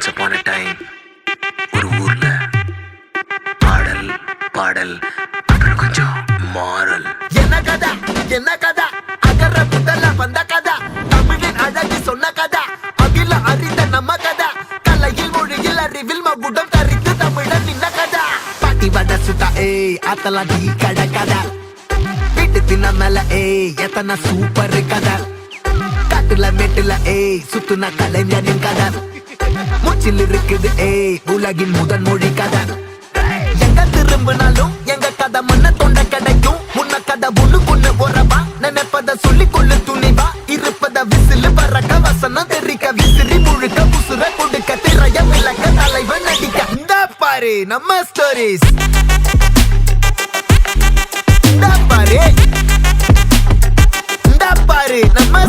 Once upon a time ஒரு ஊர்ல பாடல் பாடல் அப்புறம் கொஞ்சம் மாறல். என்ன கதா அகர முதல்ல வந்த கதா, தமிழின் அழகு சொன்ன கதா, அகில அறிந்த நம்ம கதா, கலையில் மொழியில் அறிவில் மகுடம் தரித்து தமிழன் நின்ன கதா. பாட்டி வட சுட்டா அத்தலா டீ கடை கதா, வீட்டு தின்ன மேல எத்தனை சூப்பர் கதா, காட்டுல மேட்டுல சுத்துன கலைஞனின் கதா, மூச்சில் இருக்குது உலகின் முதன் மொழி கதா. எங்க திரும்பினாலும் எங்க கதை மண்ண தொண்ட கிடைக்கும், முன்ன கதை ஒண்ணுக்குன்னு உறவா, நினைப்பத சொல்லி கொள்ளு துணிவா, இருப்பத விசிலு பறக்க வசனம் தெரிக்க, விசிறி முழுக்க புசுர கொடுக்க, திரைய விளக்க, தலைவன் நடிக்க. இந்த பாரு நம்ம ஸ்டோரிஸ், இந்த பாரு நம்ம